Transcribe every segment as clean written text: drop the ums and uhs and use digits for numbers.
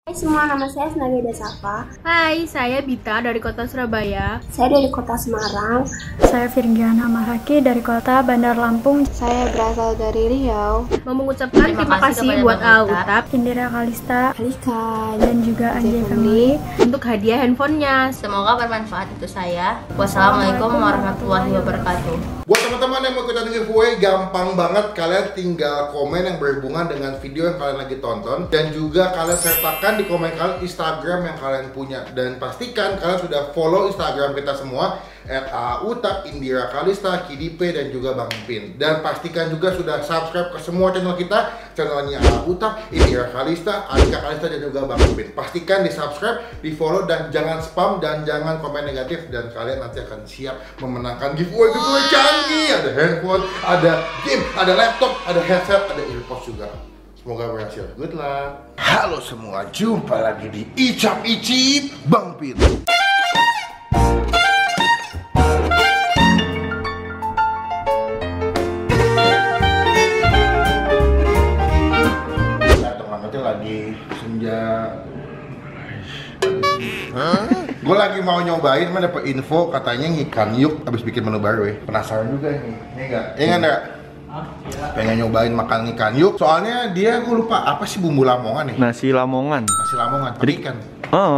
Hai semua, nama saya Snaga Dasapa. Hai, saya Bita dari kota Surabaya. Saya dari kota Semarang. Saya Virgiana Mahaki dari kota Bandar Lampung. Saya berasal dari Riau. Mau mengucapkan terima kasih buat Autap, Indira Kalista, Alika, dan juga Anjay Family untuk hadiah handphonenya. Semoga bermanfaat itu saya. Wassalamualaikum warahmatullahi wabarakatuh. Buat teman-teman yang mau ikutan giveaway, gampang banget. Kalian tinggal komen yang berhubungan dengan video yang kalian lagi tonton. Dan juga kalian sertakan di komen kalian Instagram yang kalian punya. Dan pastikan kalian sudah follow Instagram kita semua @autap, Indira Kalista, Kidipe, dan juga Bang Pin. Dan pastikan juga sudah subscribe ke semua channel kita. Channelnya Autap, Indira Kalista, Alika Kalista, dan juga Bang Pin. Pastikan di subscribe, di follow, dan jangan spam, dan jangan komen negatif. Dan kalian nanti akan siap memenangkan giveaway canggih. Ada handphone, ada game, ada laptop, ada headset, ada earpods juga. Semoga berhasil. Good luck. Halo semua, jumpa lagi di Icap Icip Bang Pin. Nanti lagi senja. Gue lagi mau nyobain, mana dapat info katanya Ikan Yuk habis bikin menu baru ya. Penasaran juga nih. Ini enggak? Iya enggak? Pengen nyobain makan ikan yuk. Soalnya dia, gue lupa apa sih bumbu Lamongan nih? Nasi Lamongan. Nasi Lamongan, pakai ikan.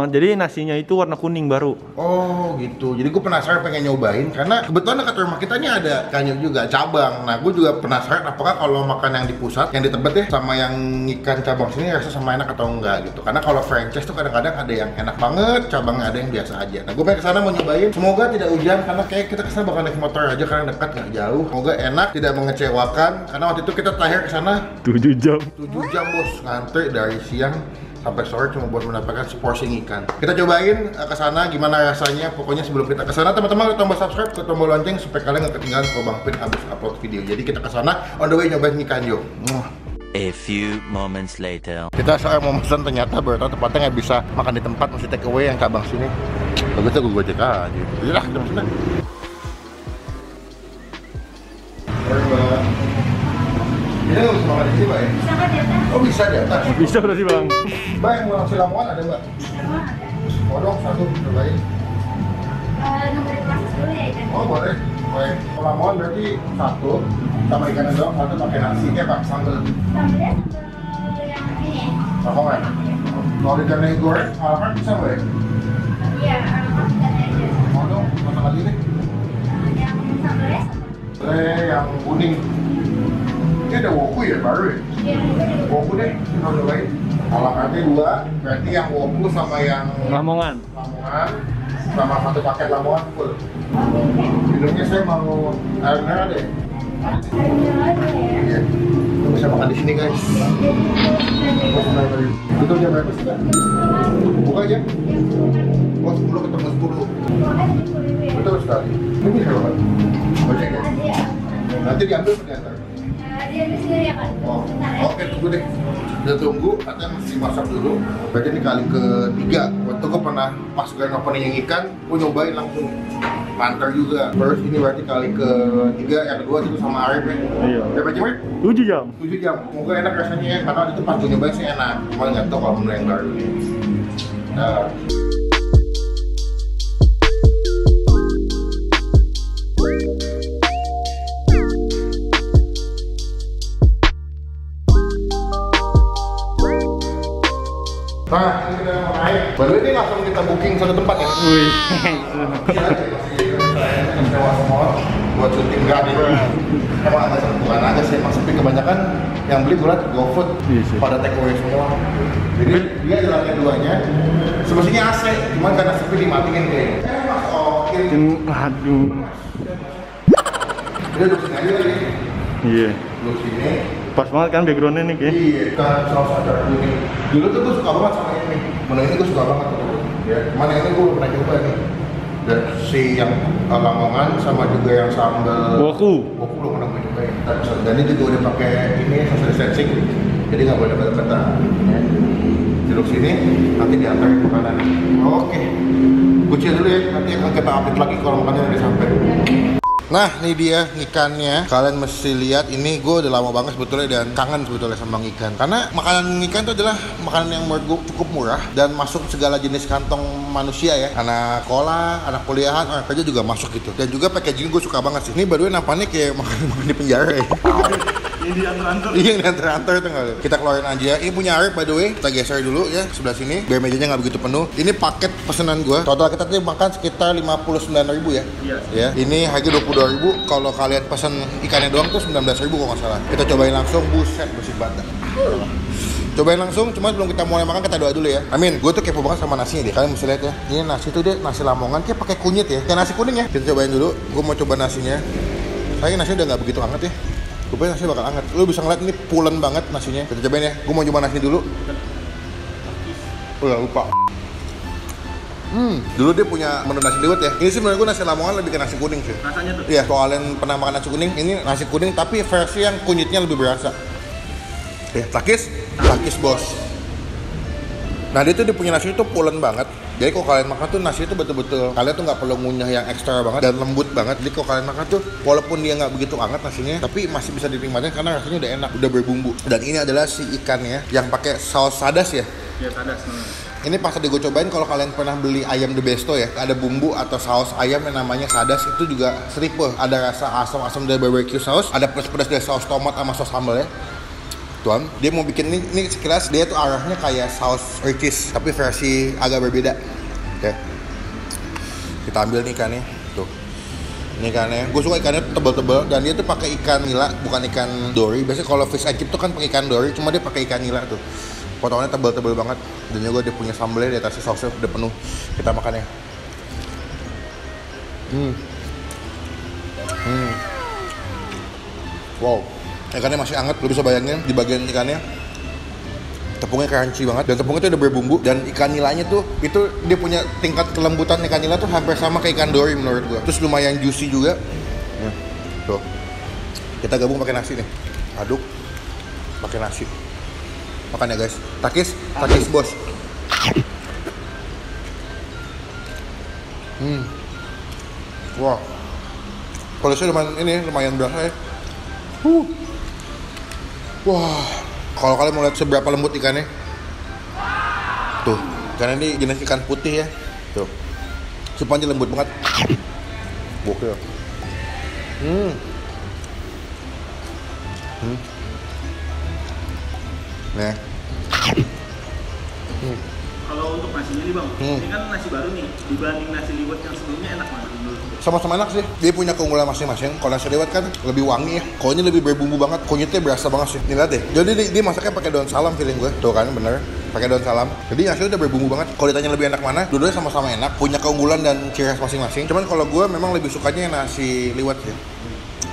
Jadi nasinya itu warna kuning baru. Oh gitu. Jadi gue penasaran pengen nyobain karena kebetulan dekat rumah kita ini ada ikan yuk juga cabang. Nah gue juga penasaran apakah kalau makan yang di pusat, yang di Tebet ya, sama yang ikan cabang sini rasa sama enak atau enggak gitu. Karena kalau franchise tuh kadang-kadang ada yang enak banget, cabangnya ada yang biasa aja. Nah gue pengen kesana mau nyobain. Semoga tidak hujan karena kayak kita kesana bakal naik motor aja karena dekat nggak jauh. Semoga enak, tidak mengecewakan. Karena waktu itu kita terakhir kesana 7 jam. 7 jam bos, ngantri dari siang sampai sore cuma buat mendapatkan seporsi ikan. Kita cobain ke sana gimana rasanya. Pokoknya sebelum kita ke sana teman-teman tombol subscribe, ke tombol lonceng supaya kalian nggak ketinggalan kalau Bang Pin habis upload video. Jadi kita ke sana on the way nyobain ikan yuk. A few moments later. Kita sekarang mau pesan, ternyata baru tahu tempatnya nggak bisa makan di tempat, mesti take away yang cabang sini. Kalau gitu gue gojek aja. Yalah, kita pesan. Ini nggak bisa makan di sini, Pak ya? Bisa kan di atas? Oh bisa di atas? Bisa berarti Bang. Mbak yang mau nasi Lamongan ada Mbak? Oh dong, satu, cobain. Nomor proses dulu ya ikan. Oh boleh. Baik, kalau Lamongan berarti satu, sama ikannya doang, satu pakai nasi, Pak, sambal. Sambalnya sambal yang ini. Lamongan. Kalau ikannya goreng, alamat bisa Mbak ya? Iya, ikan aja. Mau dong, masak lagi nih. Yang sambalnya Yang kuning. Ini ada woku ya baru ya? Iya, Woku deh, kita cobain. Alamatnya 2, berarti yang woku sama yang Lamongan. Lamongan sama satu paket Lamongan full. Minumnya saya mau air merah deh. Iya. Kita bisa makan di sini guys. Itu jam berapa sih Kak? Buka aja. Oh 10 ketemu 10. Betul sekali. Ini bisa Kak? Ojek ya? Nanti diambil atau diantar? diambil sendiri ya kan? Oh, oke tunggu deh. Kita tunggu, katanya mesti masak dulu. Berarti ini kali ketiga. Waktu gue pernah pas grand opening yang ikan, gue nyobain langsung mantap juga. Terus ini berarti kali ketiga, yang kedua itu sama Arif ya. Iya. Berapa jam? 7 jam. 7 jam. Semoga enak rasanya ya, karena itu pas gue nyobain sih enak. Cuma nggak tahu kalau menu yang baru ini. Nah. Nah, ini kita mau naik. Baru ini langsung kita booking satu tempat ya? Wih. Sewa semua buat syuting gratis. Emang agak sepi, bukan agak sih, emang sepi kebanyakan yang beli gue liat GoFood pada take away semua. Jadi dia jalannya duanya, semestinya AC, cuman karena sepi dimatiin kayaknya. Mas oke. Aduh. Dia duduk sini aja tadi. Iya. Duduk sini. Pas banget kan backgroundnya nih kayak. Iya, kan saus acar kuning. Dulu tuh gue suka banget sama ini. Menu ini gue suka banget tuh. Ya, mana ini gue pernah coba nih. Dan si yang Lamongan sama juga yang sambal Woku belum pernah gue cobain. Dan ini juga udah pakai ini social distancing, jadi nggak boleh deket-deketan. Ya. Duduk sini, nanti diantar ke makanan. Oke, gue cek dulu ya. Nanti akan kita update lagi kalau makanannya udah sampai. Nah, ini dia ikannya. Kalian mesti lihat, ini gue udah lama banget sebetulnya dan kangen sebetulnya sama ikan. Karena makanan ikan itu adalah makanan yang menurut gue cukup murah dan masuk segala jenis kantong manusia ya. Anak sekolah, anak kuliahan, orang kerja juga masuk gitu. Dan juga packaging gue suka banget sih. Ini baru nampaknya kayak makan di penjara ya. Ini diantar-antar. Iya, diantar-antar itu nggak. Kita keluarin aja. Ini punya Arif by the way. Kita geser dulu ya sebelah sini biar mejanya nggak begitu penuh. Ini paket pesanan gue. Total kita tuh makan sekitar 59.000 ya. Iya. Ya. Ini harga 22.000. Kalau kalian pesan ikannya doang tuh 19.000 kalau nggak salah. Kita cobain langsung. Buset, bersih banget. Cobain langsung, cuma sebelum kita mulai makan kita doa dulu ya. Amin. Gue tuh kepo banget sama nasinya deh. Kalian mesti lihat ya. Ini nasi tuh dia nasi Lamongan kayak pakai kunyit ya. Kayak nasi kuning ya. Kita cobain dulu. Gue mau coba nasinya. Kayaknya nasinya udah nggak begitu hangat ya. Gue pikir nasinya bakal hangat. Lu bisa ngeliat ini pulen banget nasinya. Kita cobain ya. Gue mau coba nasi dulu. Udah lupa. Dulu dia punya menu nasi liwet ya. Ini sih menurut gue nasi Lamongan lebih ke nasi kuning sih. Rasanya tuh. Iya, kalau kalian pernah makan nasi kuning, ini nasi kuning tapi versi yang kunyitnya lebih berasa. Ya, takis bos. Nah dia tuh dia punya nasi itu pulen banget. Jadi kalau kalian makan tuh nasi itu betul-betul kalian tuh nggak perlu ngunyah yang ekstra banget dan lembut banget. Jadi kalau kalian makan tuh walaupun dia nggak begitu hangat nasinya, tapi masih bisa dinikmatin karena rasanya udah enak, udah berbumbu. Dan ini adalah si ikannya yang pakai saus sadas ya. Iya, sadas. Ini pas tadi gue cobain kalau kalian pernah beli ayam The Besto ya, ada bumbu atau saus ayam yang namanya sadas itu juga seripe. Ada rasa asam-asam dari barbecue saus, ada pedas-pedas dari saus tomat sama saus sambal ya. Tuan, dia mau bikin ini sekilas dia tuh arahnya kayak saus Ricis, tapi versi agak berbeda. Oke. Kita ambil nih ikannya, tuh. Ini ikannya, gue suka ikannya tebal-tebal dan dia tuh pakai ikan nila, bukan ikan dori. Biasanya kalau fish and chip tuh kan pakai ikan dori, cuma dia pakai ikan nila tuh. Potongannya tebal-tebal banget dan juga dia punya sambelnya di atasnya sausnya udah penuh. Kita makan ya. Wow, ikannya masih hangat. Lu bisa bayangin di bagian ikannya tepungnya crunchy banget dan tepungnya itu udah berbumbu dan ikan nilanya tuh itu dia punya tingkat kelembutan ikan nila tuh hampir sama kayak ikan dori menurut gua. Terus lumayan juicy juga. Tuh. Kita gabung pakai nasi nih. Aduk pakai nasi. Makan ya guys. Takis bos. Wah. Polosnya lumayan berasa ya. Wah. Kalau kalian mau lihat seberapa lembut ikannya, tuh, karena ini jenis ikan putih ya, tuh, supaya lembut banget, gokil. Nih. Kalau untuk nasinya nih bang, ini kan nasi baru nih, dibanding nasi liwet yang sebelumnya enak mana menurut? Sama-sama enak sih, dia punya keunggulan masing-masing. Kalau nasi liwet kan lebih wangi ya, kalau ini lebih berbumbu banget, kunyitnya berasa banget sih. Nih lihat deh, jadi dia masaknya pakai daun salam feeling gue, tuh kan bener, pakai daun salam. Jadi nasinya udah berbumbu banget. Kalau ditanya lebih enak mana, dua-duanya sama-sama enak, punya keunggulan dan ciri khas masing-masing. Cuman kalau gue memang lebih sukanya nasi liwet ya,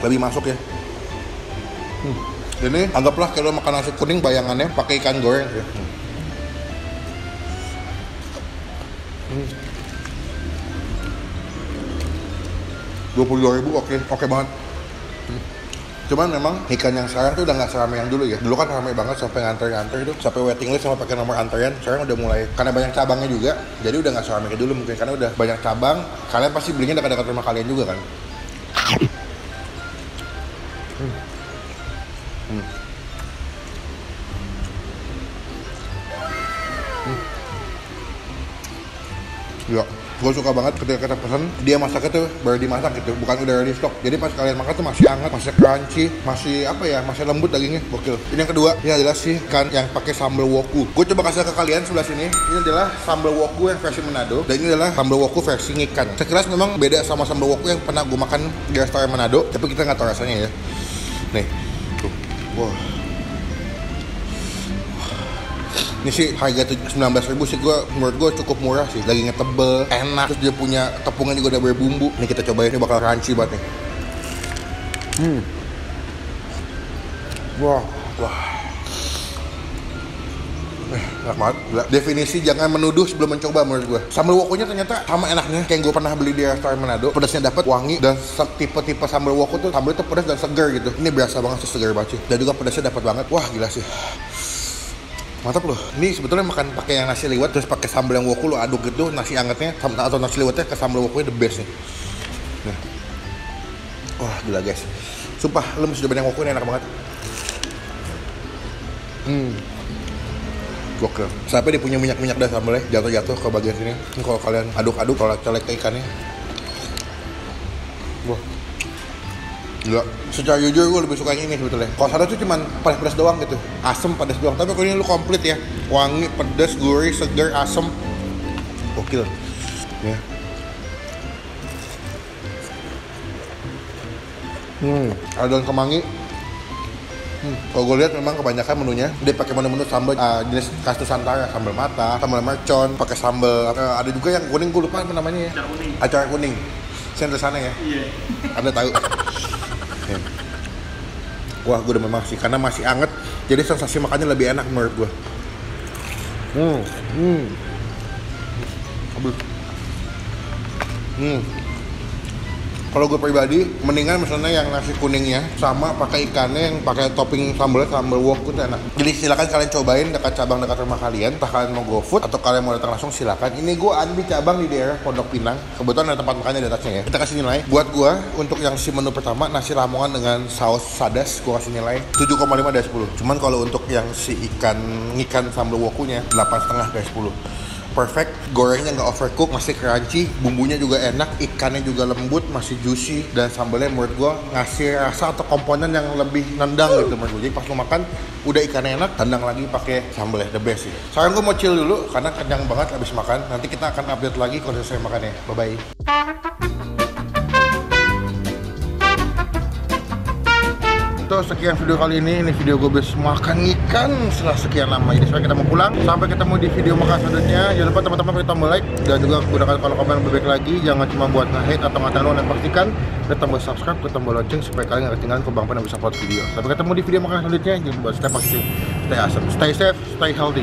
lebih masuk ya. Jadi anggaplah kalau makan nasi kuning bayangannya pakai ikan goreng ya. 22.000 oke banget. Cuman memang ikan yang sekarang tuh udah nggak seramai yang dulu ya. Dulu kan ramai banget sampai nganter-nganter itu, sampai waiting list sama pakai nomor antrian. Sekarang udah mulai karena banyak cabangnya juga, jadi udah nggak seramai kayak dulu mungkin karena udah banyak cabang. Kalian pasti belinya dekat-dekat rumah kalian juga kan. Ya, gue suka banget ketika kita pesan dia masaknya tuh baru dimasak gitu, bukan udah ready stock. Jadi pas kalian makan tuh masih hangat, masih crunchy, masih apa ya, masih lembut dagingnya, gokil. Ini yang kedua, ini adalah si ikan yang pakai sambal woku. Gue coba kasih ke kalian sebelah sini. Ini adalah sambal woku yang versi Manado dan ini adalah sambal woku versi ikan. Sekilas memang beda sama sambal woku yang pernah gue makan di restoran Manado, tapi kita nggak tahu rasanya ya. Nih, tuh, wow. Ini sih harga 19.000 sih menurut gue cukup murah sih. Dagingnya tebel, enak, terus dia punya tepungnya juga udah berbumbu. Ini kita cobain, ini bakal crunchy banget nih. Wah. Enak banget. Definisi jangan menuduh sebelum mencoba menurut gue. Sambal wokunya ternyata sama enaknya kayak gue pernah beli di restoran Manado. Pedasnya dapat, wangi, dan tipe-tipe sambal woku tuh sambal itu pedas dan segar gitu. Ini berasa banget sih, segar banget sih. Dan juga pedasnya dapat banget. Wah gila sih. Mantap loh. Ini sebetulnya makan pakai yang nasi liwet terus pakai sambal yang woku lo aduk gitu, nasi angetnya atau nasi liwetnya ke sambal wokunya the best nih. Nih. Wah gila guys, sumpah lu mesti cobain yang wok ini enak banget. Gokil. Sampai dia punya minyak-minyak dan sambalnya jatuh-jatuh ke bagian sini. Ini kalau kalian aduk-aduk, kalau colek ke ikannya. Wah. Gila. Secara jujur gue lebih suka yang ini sebetulnya. Kalau sana tuh cuman pedas-pedas doang gitu. Asem, pedas doang. Tapi kalau ini lu komplit ya. Wangi, pedas, gurih, segar, asem. Gokil. Ya. Ada daun kemangi. Kalau gue lihat memang kebanyakan menunya dia pakai menu-menu sambal jenis khas Nusantara, sambal mata, sambal mercon, pakai sambal ada juga yang kuning, gue lupa apa namanya ya. Acar kuning. Saya sana ya. Iya. Anda tahu. Ya. Wah, gue udah memang sih karena masih anget, jadi sensasi makannya lebih enak menurut gue. Kalau gue pribadi, mendingan misalnya yang nasi kuningnya sama pakai ikannya yang pakai topping sambalnya, sambal wok itu enak. Jadi silakan kalian cobain dekat cabang dekat rumah kalian. Entah kalian mau GoFood atau kalian mau datang langsung silakan. Ini gue ada di cabang di daerah Pondok Pinang. Kebetulan ada tempat makannya di atasnya ya. Kita kasih nilai. Buat gue untuk yang si menu pertama nasi lamongan dengan saus sadas, gue kasih nilai 7,5 dari 10. Cuman kalau untuk yang si ikan sambal wokunya 8,5 dari 10. Perfect, gorengnya nggak overcook, masih crunchy, bumbunya juga enak, ikannya juga lembut, masih juicy, dan sambalnya menurut gue ngasih rasa atau komponen yang lebih nendang gitu menurut gue. Jadi pas lo makan, udah ikannya enak, tendang lagi pakai sambalnya, the best sih. Sekarang gue mau chill dulu karena kenyang banget abis makan. Nanti kita akan update lagi kalau selesai makannya. Bye bye. Tuh sekian video kali ini video gue bisa makan ikan setelah sekian lama. Jadi sekarang kita mau pulang. Sampai ketemu di video makan selanjutnya. Jangan lupa teman-teman klik tombol like dan juga gunakan kolom komen lebih baik lagi. Jangan cuma buat nge-hate atau ngatain lo, dan pastikan klik tombol subscribe, klik tombol lonceng supaya kalian nggak ketinggalan ke Bang Pen yang bisa upload video. Sampai ketemu di video makan selanjutnya. Jangan lupa stay positif, stay awesome, stay safe, stay healthy.